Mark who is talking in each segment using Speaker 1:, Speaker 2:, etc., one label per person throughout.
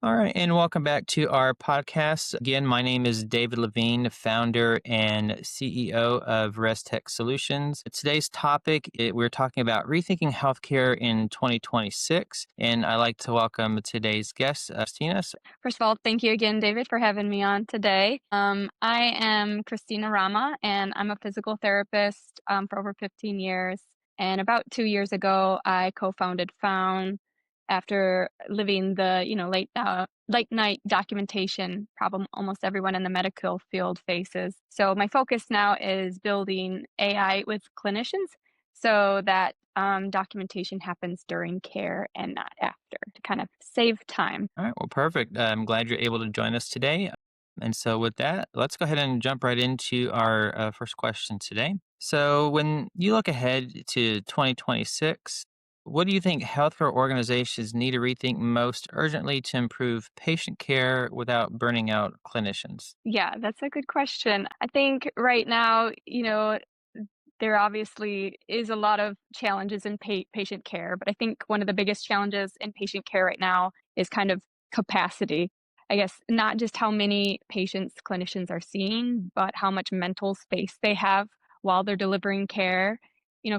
Speaker 1: All right, and welcome back to our podcast. Again, my name is David Levine, founder and CEO of Tech Solutions. Today's topic, we're talking about rethinking healthcare in 2026, and I'd like to welcome today's guest, Christina.
Speaker 2: First of all, thank you again, David, for having me on today. I am Christina Rama, and I'm a physical therapist for over 15 years. And about 2 years ago, I co-founded Fownd after living the late night documentation problem almost everyone in the medical field faces. So my focus now is building AI with clinicians so that documentation happens during care and not after to kind of save time.
Speaker 1: All right, well, perfect. I'm glad you're able to join us today. And so, with that, let's go ahead and jump right into our first question today. So, when you look ahead to 2026, what do you think healthcare organizations need to rethink most urgently to improve patient care without burning out clinicians?
Speaker 2: Yeah, that's a good question. I think right now, there obviously is a lot of challenges in patient care, but I think one of the biggest challenges in patient care right now is kind of capacity. I guess not just how many patients clinicians are seeing, but how much mental space they have while they're delivering care.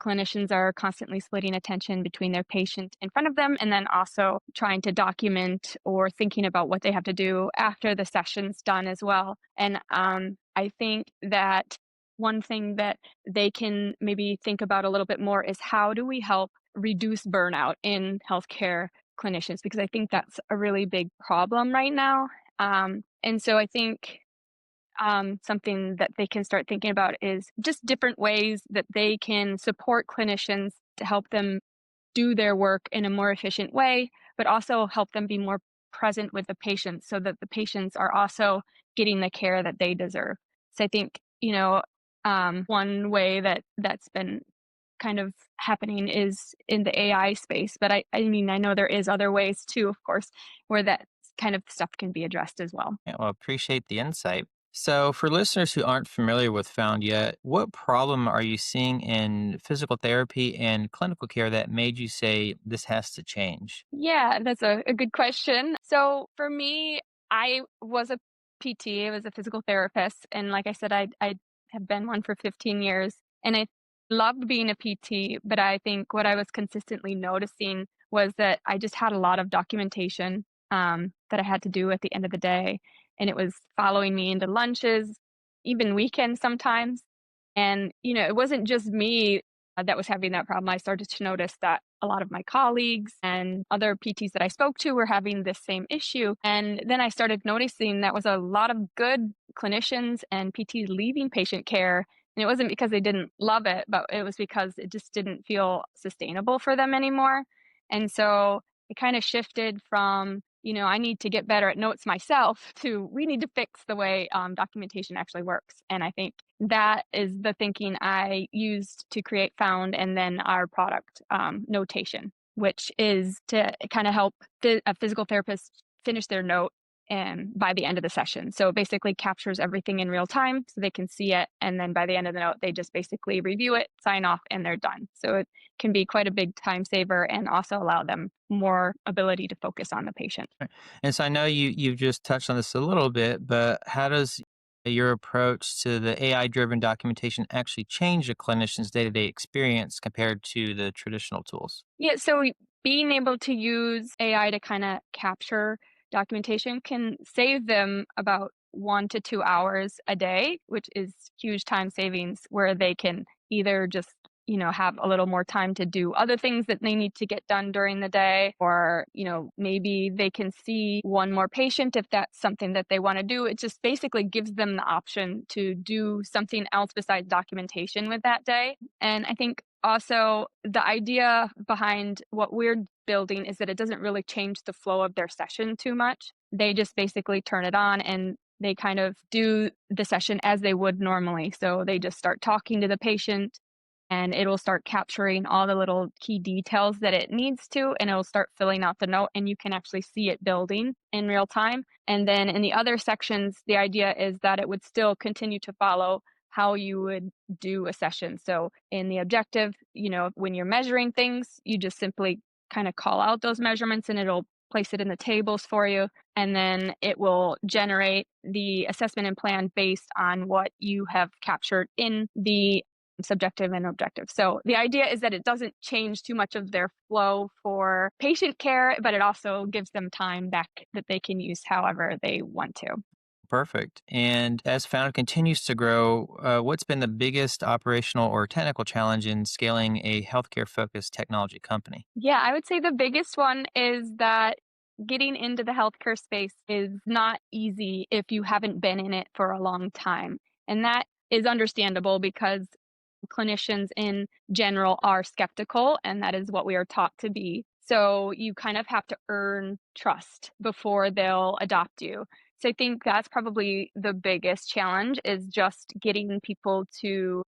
Speaker 2: Clinicians are constantly splitting attention between their patient in front of them and then also trying to document or thinking about what they have to do after the session's done as well. And I think that one thing that they can maybe think about a little bit more is how do we help reduce burnout in healthcare clinicians? Because I think that's a really big problem right now. And so I think something that they can start thinking about is just different ways that they can support clinicians to help them do their work in a more efficient way, but also help them be more present with the patients so that the patients are also getting the care that they deserve. So I think, one way that that's been kind of happening is in the AI space, but I mean, I know there is other ways too, of course, where that kind of stuff can be addressed as well.
Speaker 1: Yeah, well, appreciate the insight. So, for listeners who aren't familiar with Found yet, what problem are you seeing in physical therapy and clinical care that made you say this has to change?
Speaker 2: Yeah, that's a good question. So for me, I was a PT, I was a physical therapist. And like I said, I have been one for 15 years and I loved being a PT. But I think what I was consistently noticing was that I just had a lot of documentation that I had to do at the end of the day. And it was following me into lunches, even weekends sometimes. And, it wasn't just me that was having that problem. I started to notice that a lot of my colleagues and other PTs that I spoke to were having this same issue. And then I started noticing that was a lot of good clinicians and PTs leaving patient care. And it wasn't because they didn't love it, but it was because it just didn't feel sustainable for them anymore. And so it kind of shifted from, I need to get better at notes myself to we need to fix the way documentation actually works. And I think that is the thinking I used to create Found and then our product notation, which is to kind of help a physical therapist finish their note and by the end of the session. So it basically captures everything in real time so they can see it. And then by the end of the note, they just basically review it, sign off, and they're done. So it can be quite a big time saver and also allow them more ability to focus on the patient.
Speaker 1: Right. And so I know you've just touched on this a little bit, but how does your approach to the AI driven documentation actually change a clinician's day to day experience compared to the traditional tools?
Speaker 2: Yeah, so being able to use AI to kind of capture documentation can save them about 1 to 2 hours a day, which is huge time savings where they can either just, have a little more time to do other things that they need to get done during the day, or, maybe they can see one more patient if that's something that they want to do. It just basically gives them the option to do something else besides documentation with that day. And I think also, the idea behind what we're building is that it doesn't really change the flow of their session too much. They just basically turn it on and they kind of do the session as they would normally. So they just start talking to the patient and it'll start capturing all the little key details that it needs to, and it'll start filling out the note, and you can actually see it building in real time. And then in the other sections, the idea is that it would still continue to follow how you would do a session. So in the objective, when you're measuring things, you just simply kind of call out those measurements and it'll place it in the tables for you, and then it will generate the assessment and plan based on what you have captured in the subjective and objective. So the idea is that it doesn't change too much of their flow for patient care, but it also gives them time back that they can use however they want to.
Speaker 1: Perfect. And as Found continues to grow, what's been the biggest operational or technical challenge in scaling a healthcare focused technology company?
Speaker 2: Yeah, I would say the biggest one is that getting into the healthcare space is not easy if you haven't been in it for a long time. And that is understandable because clinicians in general are skeptical, and that is what we are taught to be. So you kind of have to earn trust before they'll adopt you. So I think that's probably the biggest challenge is just getting people to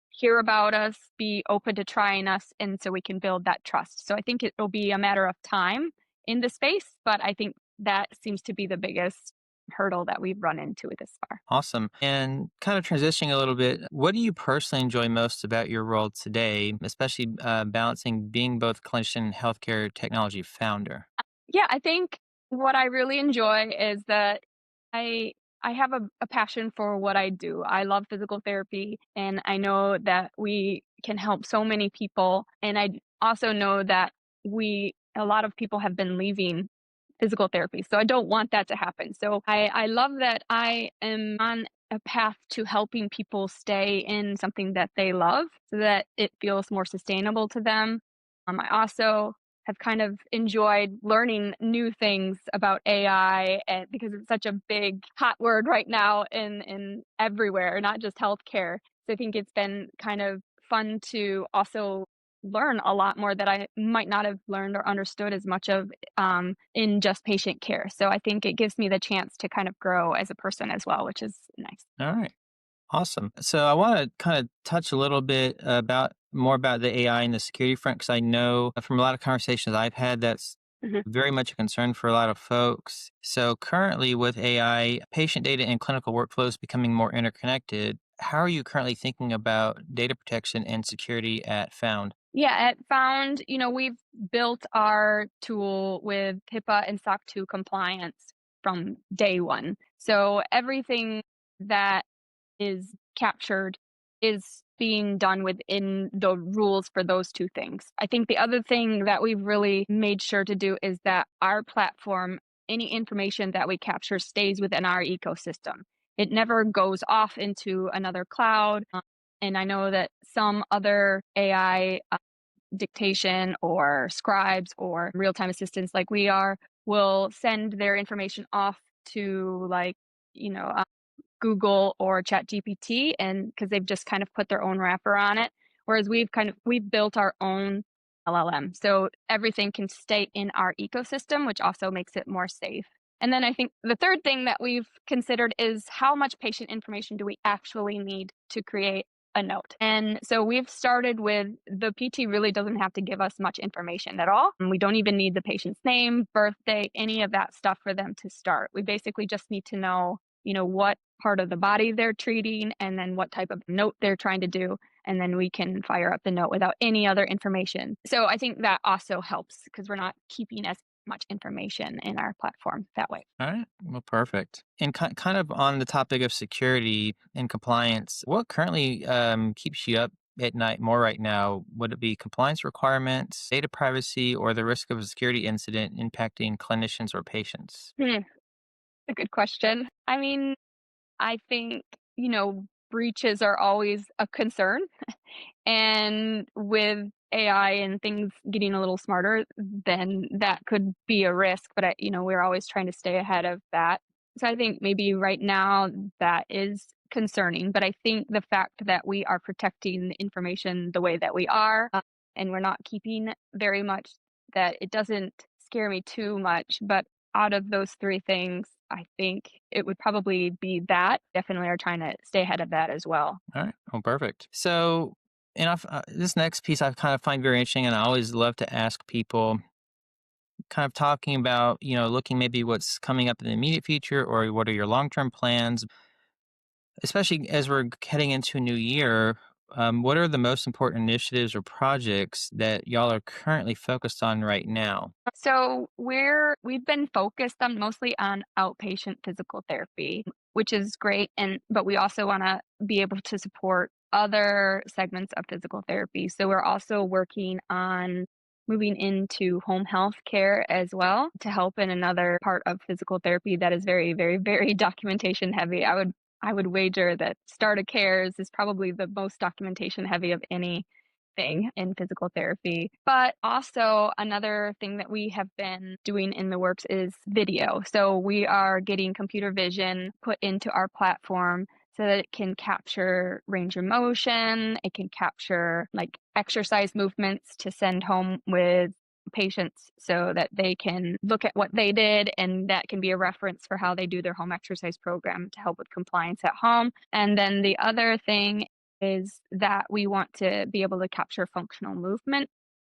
Speaker 2: hear about us, be open to trying us, and so we can build that trust. So I think it'll be a matter of time in the space, but I think that seems to be the biggest hurdle that we've run into this far.
Speaker 1: Awesome. And kind of transitioning a little bit, what do you personally enjoy most about your role today, especially balancing being both clinician and healthcare technology founder?
Speaker 2: Yeah, I think what I really enjoy is that I I have a passion for what I do. I love physical therapy and I know that we can help so many people and I also know that we a lot of people have been leaving physical therapy. So I don't want that to happen. So I love that I am on a path to helping people stay in something that they love so that it feels more sustainable to them. I also have kind of enjoyed learning new things about AI and because it's such a big hot word right now in everywhere, not just healthcare. So I think it's been kind of fun to also learn a lot more that I might not have learned or understood as much of in just patient care. So I think it gives me the chance to kind of grow as a person as well, which is nice.
Speaker 1: All right. Awesome. So I want to kind of touch a little bit about more about the AI and the security front because I know from a lot of conversations I've had that's
Speaker 2: Mhm.
Speaker 1: very much a concern for a lot of folks. So currently with AI, patient data and clinical workflows becoming more interconnected, how are you currently thinking about data protection and security at Found?
Speaker 2: Yeah, at Found, we've built our tool with HIPAA and SOC 2 compliance from day one. So everything that is captured is being done within the rules for those two things. I think the other thing that we've really made sure to do is that our platform, any information that we capture stays within our ecosystem. It never goes off into another cloud. And I know that some other AI dictation or scribes or real-time assistants like we are will send their information off to you know Google or ChatGPT and because they've just kind of put their own wrapper on it. Whereas we've built our own LLM. So everything can stay in our ecosystem, which also makes it more safe. And then I think the third thing that we've considered is how much patient information do we actually need to create a note. And so we've started with the PT really doesn't have to give us much information at all. And we don't even need the patient's name, birthday, any of that stuff for them to start. We basically just need to know what part of the body they're treating and then what type of note they're trying to do. And then we can fire up the note without any other information. So I think that also helps because we're not keeping as much information in our platform that way.
Speaker 1: All right. Well, perfect. And kind of on the topic of security and compliance, what currently keeps you up at night more right now? Would it be compliance requirements, data privacy, or the risk of a security incident impacting clinicians or patients?
Speaker 2: A good question. I mean, I think, breaches are always a concern. And with AI and things getting a little smarter, then that could be a risk. But we're always trying to stay ahead of that. So I think maybe right now that is concerning. But I think the fact that we are protecting the information the way that we are, and we're not keeping very much, that it doesn't scare me too much. But out of those three things, I think it would probably be that. Definitely are trying to stay ahead of that as well.
Speaker 1: All right. Well, perfect. So, this next piece I kind of find very interesting, and I always love to ask people kind of talking about, looking maybe what's coming up in the immediate future or what are your long term plans, especially as we're heading into a new year. what are the most important initiatives or projects that y'all are currently focused on right now?
Speaker 2: So we've been focused on mostly on outpatient physical therapy, which is great. But we also want to be able to support other segments of physical therapy. So we're also working on moving into home health care as well to help in another part of physical therapy that is very, very, very documentation heavy. I would wager that starter cares is probably the most documentation heavy of any thing in physical therapy. But also, another thing that we have been doing in the works is video. So we are getting computer vision put into our platform so that it can capture range of motion, it can capture like exercise movements to send home with patients so that they can look at what they did, and that can be a reference for how they do their home exercise program to help with compliance at home. And then the other thing is that we want to be able to capture functional movement,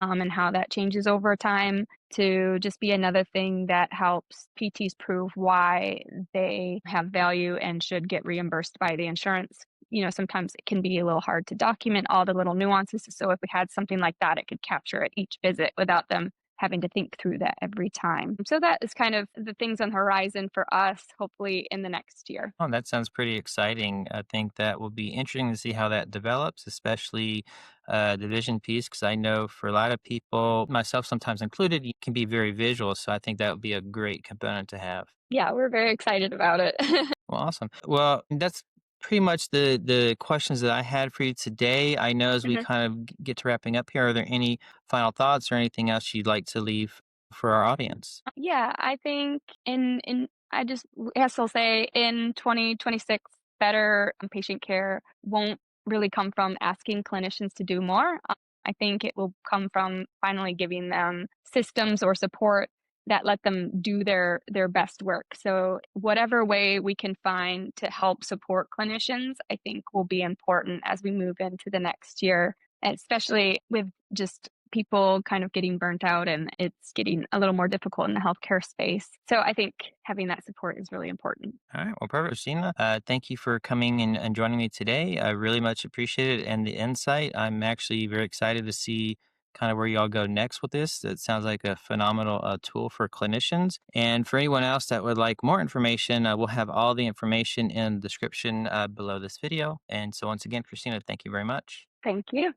Speaker 2: and how that changes over time to just be another thing that helps PTs prove why they have value and should get reimbursed by the insurance. Sometimes it can be a little hard to document all the little nuances. So if we had something like that, it could capture at each visit without them having to think through that every time. So that is kind of the things on the horizon for us, hopefully in the next year.
Speaker 1: Oh, that sounds pretty exciting. I think that will be interesting to see how that develops, especially the vision piece, because I know for a lot of people, myself sometimes included, you can be very visual. So I think that would be a great component to have.
Speaker 2: Yeah, we're very excited about it.
Speaker 1: Well, awesome. Well, that's pretty much the questions that I had for you today. I know as we
Speaker 2: Mhm.
Speaker 1: kind of get to wrapping up here, are there any final thoughts or anything else you'd like to leave for our audience?
Speaker 2: Yeah, I think in I just guess I'll say in 2026, better patient care won't really come from asking clinicians to do more. I think it will come from finally giving them systems or support that let them do their best work. So whatever way we can find to help support clinicians, I think will be important as we move into the next year, especially with just people kind of getting burnt out and it's getting a little more difficult in the healthcare space. So I think having that support is really important.
Speaker 1: All right. Well, perfect. Christina, thank you for coming and joining me today. I really much appreciate it and the insight. I'm actually very excited to see kind of where y'all go next with this. It sounds like a phenomenal tool for clinicians. And for anyone else that would like more information, we'll have all the information in the description below this video. And so, once again, Christina, thank you very much.
Speaker 2: Thank you.